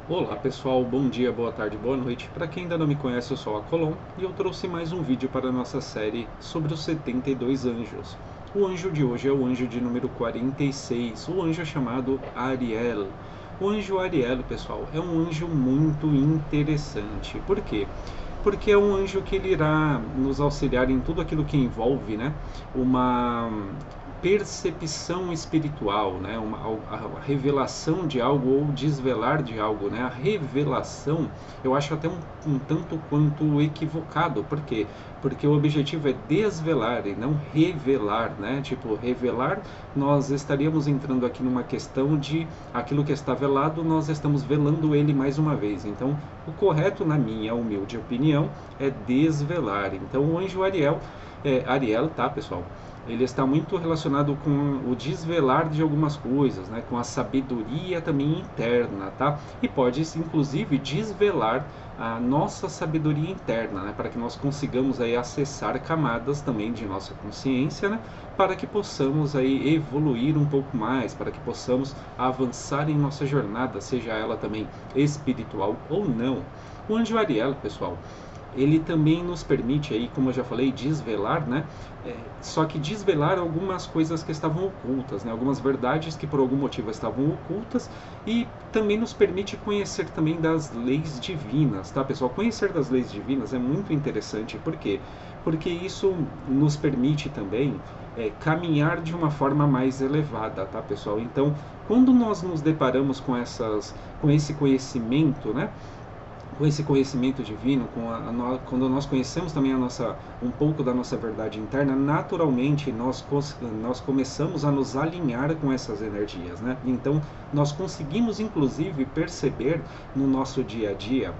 Olá pessoal, bom dia, boa tarde, boa noite. Para quem ainda não me conhece, eu sou a Colom e eu trouxe mais um vídeo para a nossa série sobre os 72 anjos. O anjo de hoje é o anjo de número 46, o anjo chamado Ariel. O anjo Ariel, pessoal, é um anjo muito interessante. Por quê? Porque é um anjo que ele irá nos auxiliar em tudo aquilo que envolve, né, uma percepção espiritual, né, a revelação de algo ou desvelar de algo, né, a revelação eu acho até um tanto quanto equivocado, por quê? Porque o objetivo é desvelar e não revelar, né, tipo, revelar nós estaríamos entrando aqui numa questão de aquilo que está velado, nós estamos velando ele mais uma vez, então o correto, na minha humilde opinião, é desvelar. Então o anjo Ariel, Ariel, tá pessoal? Ele está muito relacionado com o desvelar de algumas coisas, né? Com a sabedoria também interna, tá? E pode inclusive desvelar a nossa sabedoria interna, né? Para que nós consigamos aí acessar camadas também de nossa consciência, né? Para que possamos aí evoluir um pouco mais, para que possamos avançar em nossa jornada, seja ela também espiritual ou não. O anjo Ariel, pessoal, ele também nos permite aí, como eu já falei, desvelar, né? Só que desvelar algumas coisas que estavam ocultas, né? Algumas verdades que por algum motivo estavam ocultas, e também nos permite conhecer também das leis divinas, tá, pessoal? Conhecer das leis divinas é muito interessante, por quê? Porque isso nos permite também caminhar de uma forma mais elevada, tá, pessoal? Então, quando nós nos deparamos com esse conhecimento, né? Com esse conhecimento divino, quando nós conhecemos também um pouco da nossa verdade interna, naturalmente nós começamos a nos alinhar com essas energias, né? Então nós conseguimos inclusive perceber no nosso dia a dia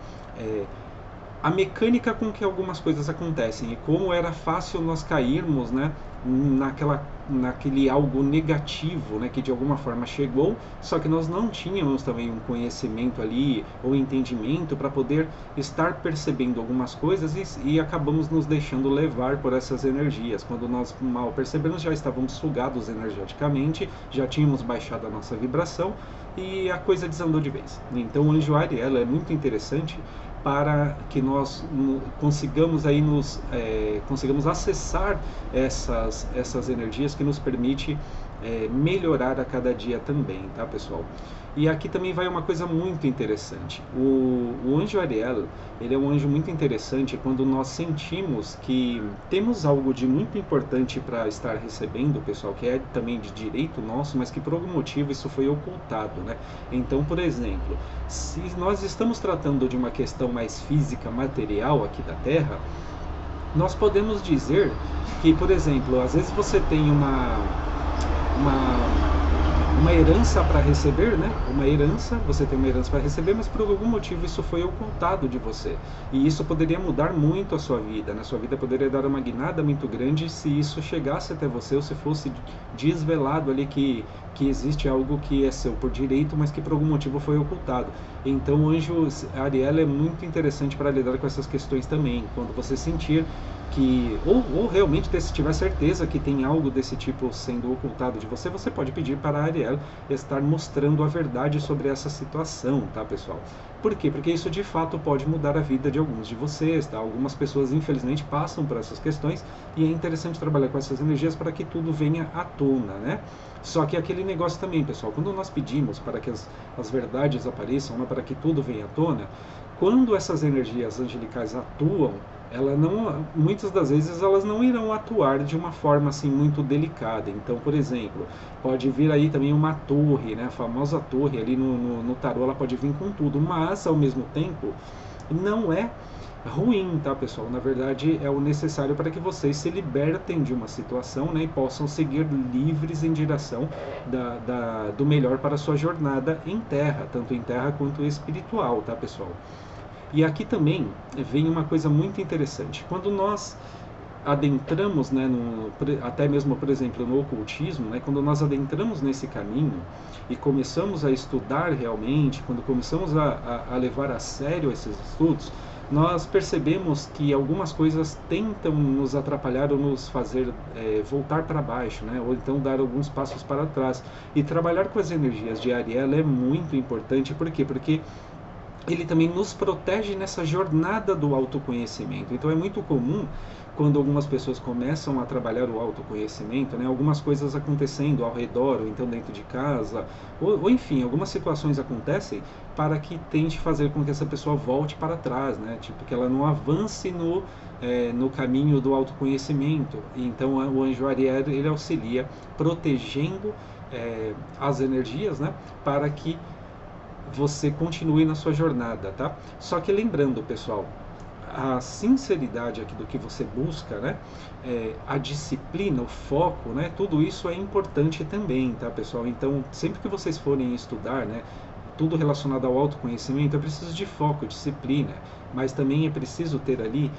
a mecânica com que algumas coisas acontecem e como era fácil nós cairmos, né, naquele algo negativo, né, que de alguma forma chegou, só que nós não tínhamos também um conhecimento ali ou entendimento para poder estar percebendo algumas coisas e acabamos nos deixando levar por essas energias. Quando nós mal percebemos, já estávamos sugados energeticamente, já tínhamos baixado a nossa vibração e a coisa desandou de vez. Então o anjo Ariel é muito interessante para que nós consigamos aí consigamos acessar essas energias que nos permite melhorar a cada dia também, tá, pessoal? E aqui também vai uma coisa muito interessante. O anjo Ariel, ele é um anjo muito interessante quando nós sentimos que temos algo de muito importante para estar recebendo, pessoal, que é também de direito nosso, mas que por algum motivo isso foi ocultado, né? Então, por exemplo, se nós estamos tratando de uma questão mais física, material aqui da Terra, nós podemos dizer que, por exemplo, às vezes você tem uma uma herança para receber, né? Você tem uma herança para receber, mas por algum motivo isso foi ocultado de você. E isso poderia mudar muito a sua vida, né? Sua vida poderia dar uma guinada muito grande se isso chegasse até você ou se fosse desvelado ali que existe algo que é seu por direito, mas que por algum motivo foi ocultado. Então o anjo Ariel é muito interessante para lidar com essas questões também. Quando você sentir que ou realmente se tiver certeza que tem algo desse tipo sendo ocultado de você, você pode pedir para a Ariel estar mostrando a verdade sobre essa situação, tá, pessoal? Por quê? Porque isso de fato pode mudar a vida de alguns de vocês, tá? Algumas pessoas infelizmente passam por essas questões e é interessante trabalhar com essas energias para que tudo venha à tona, né? Só que aquele negócio também, pessoal, quando nós pedimos para que as verdades apareçam, né, para que tudo venha à tona, quando essas energias angelicais atuam, ela não, muitas das vezes elas não irão atuar de uma forma assim muito delicada. Então, por exemplo, pode vir aí também uma torre, né? A famosa torre ali no tarô, ela pode vir com tudo, mas ao mesmo tempo não é ruim, tá, pessoal? Na verdade, é o necessário para que vocês se libertem de uma situação, né, e possam seguir livres em direção do melhor para a sua jornada em terra, tanto em terra quanto espiritual, tá, pessoal? E aqui também vem uma coisa muito interessante. Quando nós adentramos, né, até mesmo, por exemplo, no ocultismo, né, quando nós adentramos nesse caminho e começamos a estudar realmente, quando começamos a levar a sério esses estudos, nós percebemos que algumas coisas tentam nos atrapalhar ou nos fazer voltar para baixo, né, ou então dar alguns passos para trás. E trabalhar com as energias de Ariel é muito importante, por quê? Porque ele também nos protege nessa jornada do autoconhecimento. Então é muito comum quando algumas pessoas começam a trabalhar o autoconhecimento, né, algumas coisas acontecendo ao redor, ou então dentro de casa, ou enfim, algumas situações acontecem para que tente fazer com que essa pessoa volte para trás, né, tipo, que ela não avance no caminho do autoconhecimento. Então o anjo Ariel, ele auxilia protegendo as energias, né, para que você continue na sua jornada, tá? Só que lembrando, pessoal, a sinceridade aqui do que você busca, né? A disciplina, o foco, né? Tudo isso é importante também, tá, pessoal? Então, sempre que vocês forem estudar, né? Tudo relacionado ao autoconhecimento, é preciso de foco, disciplina, mas também é preciso ter ali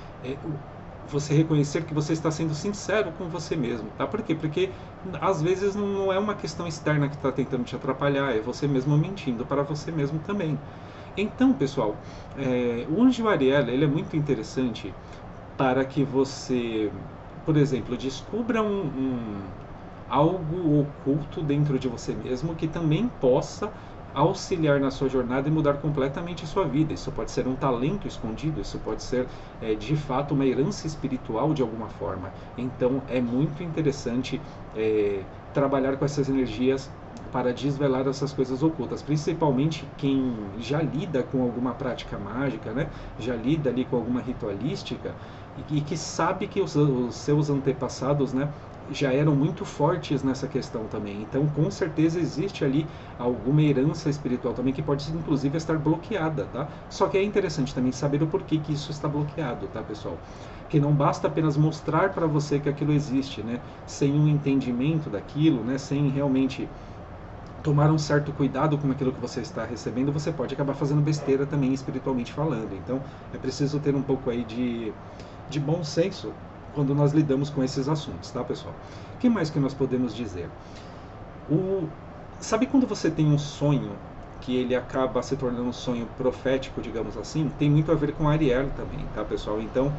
você reconhecer que você está sendo sincero com você mesmo, tá? Por quê? Porque às vezes não é uma questão externa que está tentando te atrapalhar, é você mesmo mentindo para você mesmo também. Então, pessoal, o anjo Ariel, ele é muito interessante para que você, por exemplo, descubra algo oculto dentro de você mesmo que também possa auxiliar na sua jornada e mudar completamente a sua vida. Isso pode ser um talento escondido, isso pode ser de fato uma herança espiritual de alguma forma. Então é muito interessante trabalhar com essas energias para desvelar essas coisas ocultas, principalmente quem já lida com alguma prática mágica, né? Já lida ali com alguma ritualística e que sabe que os seus antepassados, né, já eram muito fortes nessa questão também. Então, com certeza existe ali alguma herança espiritual também que pode inclusive estar bloqueada, tá? Só que é interessante também saber o porquê que isso está bloqueado, tá, pessoal? Que não basta apenas mostrar para você que aquilo existe, né? Sem um entendimento daquilo, né? Sem realmente tomar um certo cuidado com aquilo que você está recebendo, você pode acabar fazendo besteira também espiritualmente falando. Então, é preciso ter um pouco aí de bom senso quando nós lidamos com esses assuntos, tá, pessoal? O que mais que nós podemos dizer? Sabe quando você tem um sonho que ele acaba se tornando um sonho profético, digamos assim? Tem muito a ver com Ariel também, tá, pessoal? Então,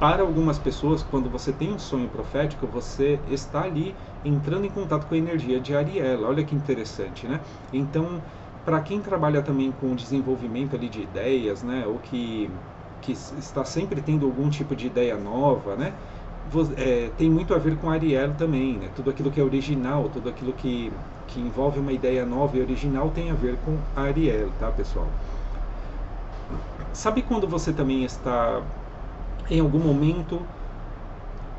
para algumas pessoas, quando você tem um sonho profético, você está ali entrando em contato com a energia de Ariel. Olha que interessante, né? Então, para quem trabalha também com o desenvolvimento ali de ideias, né, ou que está sempre tendo algum tipo de ideia nova, né? Tem muito a ver com Ariel também, né? Tudo aquilo que é original, tudo aquilo que envolve uma ideia nova e original tem a ver com Ariel, tá, pessoal? Sabe quando você também está em algum momento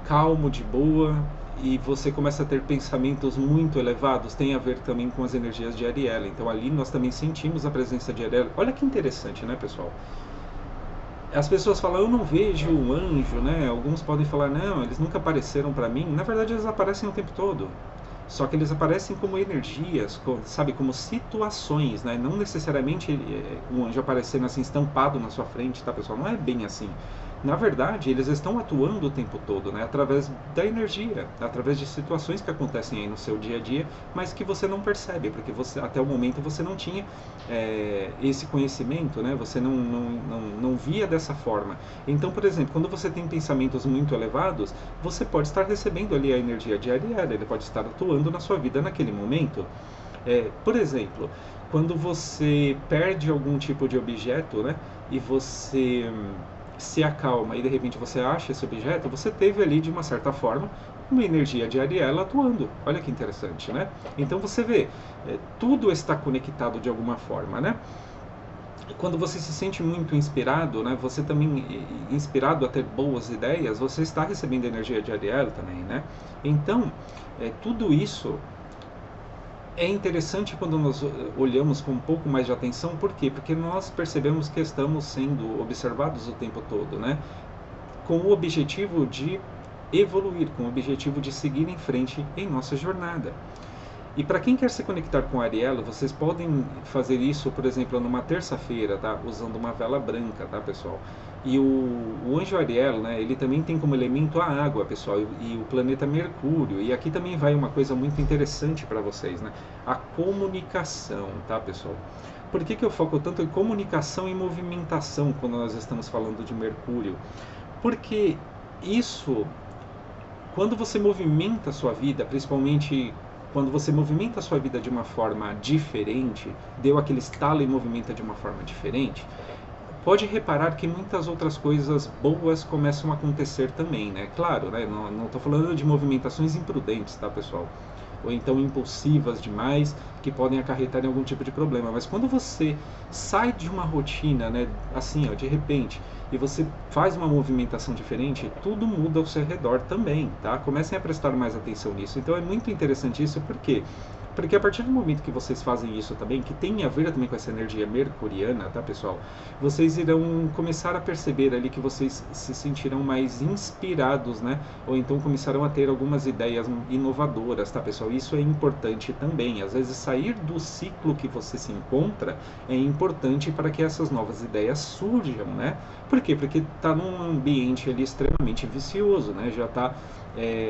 calmo, de boa, e você começa a ter pensamentos muito elevados? Tem a ver também com as energias de Ariel. Então ali nós também sentimos a presença de Ariel. Olha que interessante, né, pessoal? As pessoas falam, eu não vejo um anjo, né? Alguns podem falar, não, eles nunca apareceram para mim. Na verdade, eles aparecem o tempo todo. Só que eles aparecem como energias, sabe, como situações, né? Não necessariamente um anjo aparecendo assim estampado na sua frente, tá, pessoal? Não é bem assim. Na verdade, eles estão atuando o tempo todo, né? Através da energia, através de situações que acontecem aí no seu dia a dia, mas que você não percebe, porque você, até o momento você não tinha esse conhecimento, né? Você não via dessa forma. Então, por exemplo, quando você tem pensamentos muito elevados, você pode estar recebendo ali a energia de Ariel, ele pode estar atuando na sua vida naquele momento. Por exemplo, quando você perde algum tipo de objeto, né? E você se acalma e de repente você acha esse objeto, você teve ali de uma certa forma uma energia de Ariel atuando. Olha que interessante, né? Então você vê, tudo está conectado de alguma forma, né? Quando você se sente muito inspirado, né? Você também inspirado a ter boas ideias, você está recebendo energia de Ariel também, né? Então, tudo isso é interessante quando nós olhamos com um pouco mais de atenção. Por quê? Porque nós percebemos que estamos sendo observados o tempo todo, né? Com o objetivo de evoluir, com o objetivo de seguir em frente em nossa jornada. E para quem quer se conectar com Ariel, vocês podem fazer isso, por exemplo, numa terça-feira, tá? Usando uma vela branca, tá, pessoal? E o anjo Ariel, né, ele também tem como elemento a água, pessoal, e o planeta Mercúrio. E aqui também vai uma coisa muito interessante para vocês, né? A comunicação, tá, pessoal? Por que eu foco tanto em comunicação e movimentação quando nós estamos falando de Mercúrio? Porque isso, quando você movimenta a sua vida, principalmente quando você movimenta a sua vida de uma forma diferente, deu aquele estalo e movimenta de uma forma diferente, pode reparar que muitas outras coisas boas começam a acontecer também, né? Claro, né? Não estou falando de movimentações imprudentes, tá, pessoal? Ou então impulsivas demais, que podem acarretar em algum tipo de problema. Mas quando você sai de uma rotina, né, assim, ó, de repente, e você faz uma movimentação diferente, tudo muda ao seu redor também, tá? Comecem a prestar mais atenção nisso. Então é muito interessante isso, por quê? Porque a partir do momento que vocês fazem isso também, que tem a ver também com essa energia mercuriana, tá, pessoal? Vocês irão começar a perceber ali que vocês se sentirão mais inspirados, né? Ou então começarão a ter algumas ideias inovadoras, tá, pessoal? Isso é importante também. Às vezes sair do ciclo que você se encontra é importante para que essas novas ideias surjam, né? Por quê? Porque está num ambiente ali extremamente vicioso, né? Já está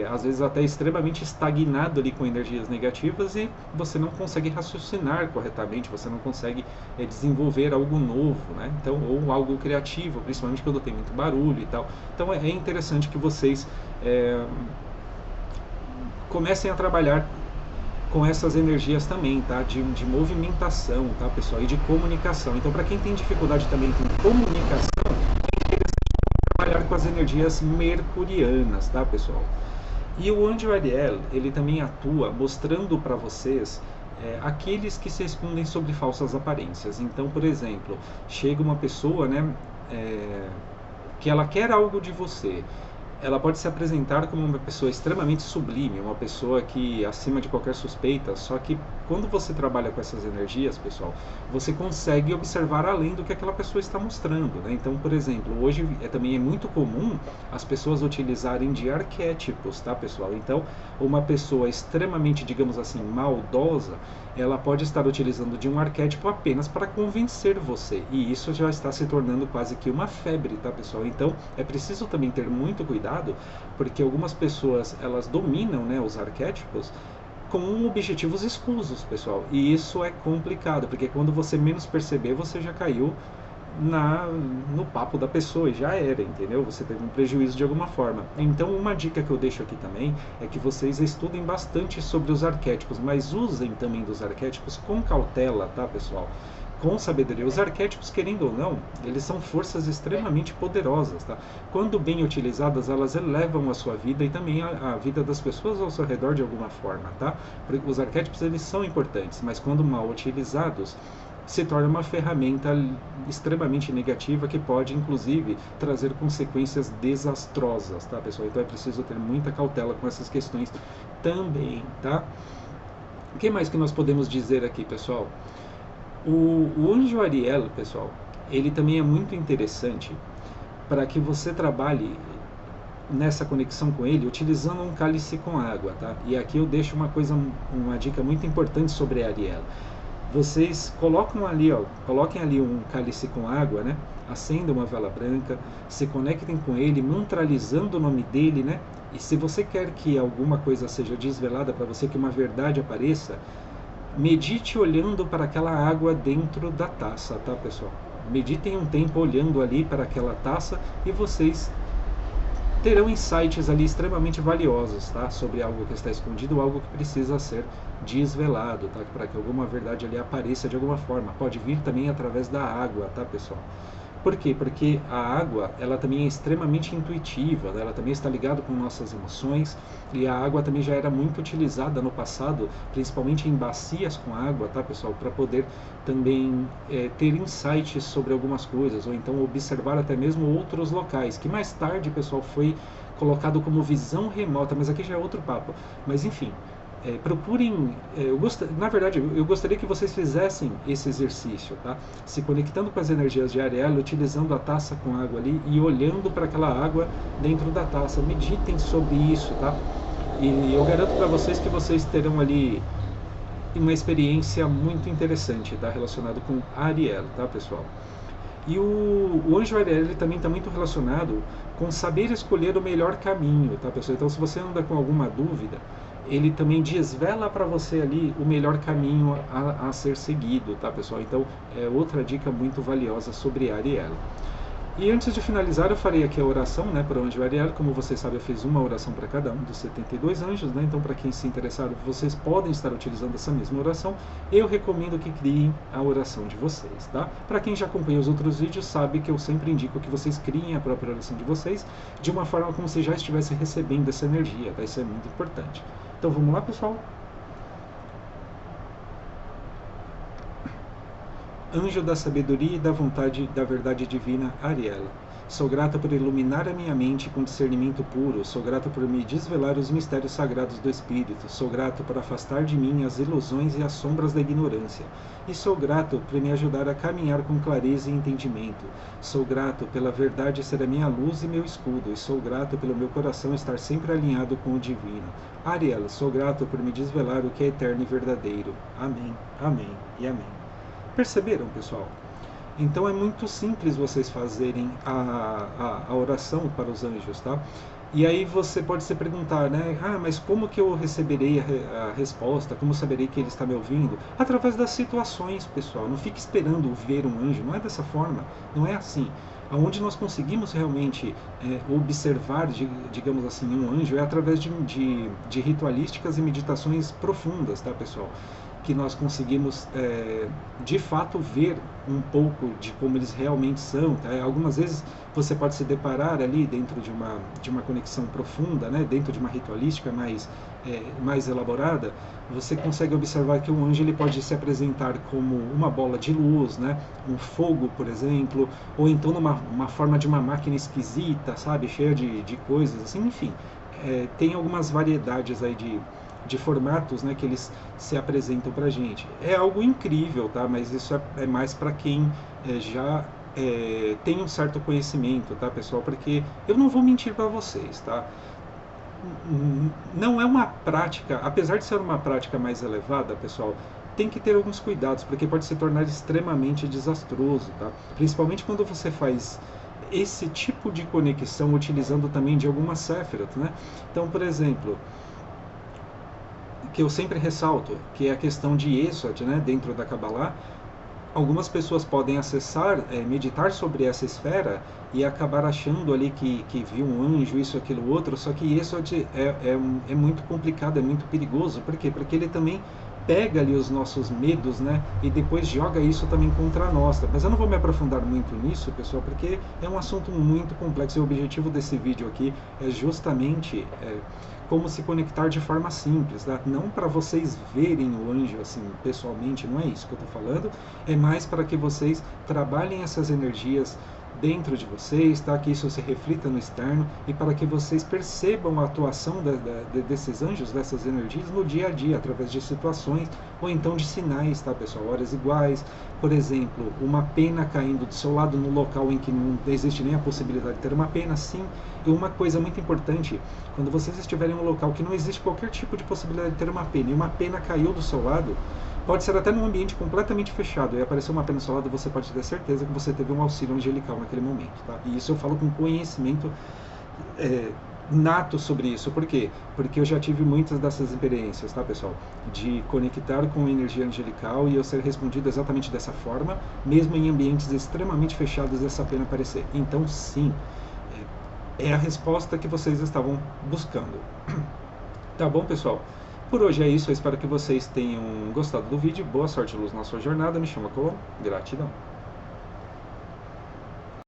às vezes até extremamente estagnado ali com energias negativas e você não consegue raciocinar corretamente, você não consegue desenvolver algo novo, né? Então, ou algo criativo, principalmente quando tem muito barulho e tal. Então é interessante que vocês comecem a trabalhar com essas energias também, tá? De movimentação, tá, pessoal? E de comunicação. Então, para quem tem dificuldade também com comunicação, trabalhar com as energias mercurianas, tá, pessoal? E o anjo Ariel, ele também atua mostrando para vocês aqueles que se escondem sobre falsas aparências. Então, por exemplo, chega uma pessoa, né, que ela quer algo de você. Ela pode se apresentar como uma pessoa extremamente sublime, uma pessoa que acima de qualquer suspeita, só que quando você trabalha com essas energias, pessoal, você consegue observar além do que aquela pessoa está mostrando, né? Então, por exemplo, hoje também é muito comum as pessoas utilizarem de arquétipos, tá, pessoal? Então, uma pessoa extremamente, digamos assim, maldosa, ela pode estar utilizando de um arquétipo apenas para convencer você, e isso já está se tornando quase que uma febre, tá, pessoal? Então, é preciso também ter muito cuidado, porque algumas pessoas, elas dominam, né, os arquétipos com objetivos escusos, pessoal, e isso é complicado, porque quando você menos perceber, você já caiu no papo da pessoa e já era, entendeu? Você teve um prejuízo de alguma forma. Então, uma dica que eu deixo aqui também é que vocês estudem bastante sobre os arquétipos, mas usem também dos arquétipos com cautela, tá, pessoal? Com sabedoria. Os arquétipos, querendo ou não, eles são forças extremamente poderosas, tá? Quando bem utilizadas, elas elevam a sua vida e também a vida das pessoas ao seu redor de alguma forma, tá? Os arquétipos, eles são importantes, mas quando mal utilizados, se torna uma ferramenta extremamente negativa que pode, inclusive, trazer consequências desastrosas, tá, pessoal? Então é preciso ter muita cautela com essas questões também, tá? O que mais que nós podemos dizer aqui, pessoal? O anjo Ariel, pessoal, ele também é muito interessante para que você trabalhe nessa conexão com ele utilizando um cálice com água, tá? E aqui eu deixo uma dica muito importante sobre Ariel. Vocês coloquem ali um cálice com água, né? Acendam uma vela branca, se conectem com ele, mantralizando o nome dele, né? E se você quer que alguma coisa seja desvelada para você, que uma verdade apareça, medite olhando para aquela água dentro da taça, tá, pessoal? Meditem um tempo olhando ali para aquela taça e vocês terão insights ali extremamente valiosos, tá? Sobre algo que está escondido, algo que precisa ser desvelado, tá? Para que alguma verdade ali apareça de alguma forma. Pode vir também através da água, tá, pessoal? Por quê? Porque a água, ela também é extremamente intuitiva, né? Ela também está ligada com nossas emoções, e a água também já era muito utilizada no passado, principalmente em bacias com água, tá, pessoal? Para poder também ter insights sobre algumas coisas, ou então observar até mesmo outros locais, que mais tarde, pessoal, foi colocado como visão remota, mas aqui já é outro papo. Mas enfim, procurem, na verdade, eu gostaria que vocês fizessem esse exercício, tá? Se conectando com as energias de Ariel, utilizando a taça com água ali e olhando para aquela água dentro da taça. Meditem sobre isso, tá? E eu garanto para vocês que vocês terão ali uma experiência muito interessante, tá? Relacionado com Ariel, tá, pessoal? E o anjo Ariel, ele também está muito relacionado com saber escolher o melhor caminho, tá, pessoal? Então, se você anda com alguma dúvida, ele também desvela para você ali o melhor caminho a ser seguido, tá, pessoal? Então, é outra dica muito valiosa sobre Ariel. E antes de finalizar, eu farei aqui a oração, né, para o anjo Ariel. Como vocês sabem, eu fiz uma oração para cada um dos 72 anjos, né? Então, para quem se interessar, vocês podem estar utilizando essa mesma oração. Eu recomendo que criem a oração de vocês, tá? Para quem já acompanha os outros vídeos, sabe que eu sempre indico que vocês criem a própria oração de vocês, de uma forma como se já estivesse recebendo essa energia, tá? Isso é muito importante. Então, vamos lá, pessoal? Anjo da sabedoria e da vontade da verdade divina, Ariel. Sou grato por iluminar a minha mente com discernimento puro, sou grato por me desvelar os mistérios sagrados do Espírito, sou grato por afastar de mim as ilusões e as sombras da ignorância, e sou grato por me ajudar a caminhar com clareza e entendimento. Sou grato pela verdade ser a minha luz e meu escudo, e sou grato pelo meu coração estar sempre alinhado com o divino. Ariel, sou grato por me desvelar o que é eterno e verdadeiro. Amém, amém e amém. Perceberam, pessoal? Então é muito simples vocês fazerem a oração para os anjos, tá? E aí você pode se perguntar, né? Ah, mas como que eu receberei a resposta? Como saberei que ele está me ouvindo? Através das situações, pessoal. Não fique esperando ver um anjo. Não é dessa forma. Não é assim. Onde nós conseguimos realmente observar, digamos assim, um anjo é através de ritualísticas e meditações profundas, tá, pessoal? Que nós conseguimos de fato ver um pouco de como eles realmente são, tá? Algumas vezes você pode se deparar ali dentro de uma conexão profunda, né? Dentro de uma ritualística mais elaborada, você consegue observar que um anjo ele pode se apresentar como uma bola de luz, né? Um fogo, por exemplo, ou então uma forma de uma máquina esquisita, sabe? Cheia de coisas, assim, enfim. Tem algumas variedades aí de formatos, né, que eles se apresentam para a gente. É algo incrível, tá? Mas isso é mais para quem já tem um certo conhecimento, tá, pessoal? Porque eu não vou mentir para vocês, tá? Não é uma prática, apesar de ser uma prática mais elevada, pessoal, tem que ter alguns cuidados, porque pode se tornar extremamente desastroso, tá? Principalmente quando você faz esse tipo de conexão utilizando também de alguma Sephiroth, né? Então, por exemplo, que eu sempre ressalto, que é a questão de Yesod, né, dentro da Kabbalah. Algumas pessoas podem acessar, meditar sobre essa esfera e acabar achando ali que viu um anjo, isso, aquilo, outro, só que Yesod é muito complicado, é muito perigoso. Por quê? Porque ele também pega ali os nossos medos, né, e depois joga isso também contra nós. Mas eu não vou me aprofundar muito nisso, pessoal, porque é um assunto muito complexo e o objetivo desse vídeo aqui é justamente como se conectar de forma simples, tá? Não para vocês verem o anjo assim pessoalmente, não é isso que eu estou falando, é mais para que vocês trabalhem essas energias dentro de vocês, tá? Que isso se reflita no externo e para que vocês percebam a atuação desses anjos, dessas energias no dia a dia, através de situações ou então de sinais, tá, pessoal? Horas iguais, por exemplo, uma pena caindo do seu lado no local em que não existe nem a possibilidade de ter uma pena, sim. E uma coisa muito importante, quando vocês estiverem em um local que não existe qualquer tipo de possibilidade de ter uma pena, e uma pena caiu do seu lado, pode ser até num ambiente completamente fechado, e apareceu uma pena do seu lado, você pode ter certeza que você teve um auxílio angelical naquele momento, tá? E isso eu falo com conhecimento nato sobre isso. Por quê? Porque eu já tive muitas dessas experiências, tá, pessoal? De conectar com energia angelical e eu ser respondido exatamente dessa forma, mesmo em ambientes extremamente fechados, essa pena aparecer. Então, sim, é a resposta que vocês estavam buscando. Tá bom, pessoal? Por hoje é isso, eu espero que vocês tenham gostado do vídeo. Boa sorte, luz, na sua jornada. Me chama Colom. Gratidão.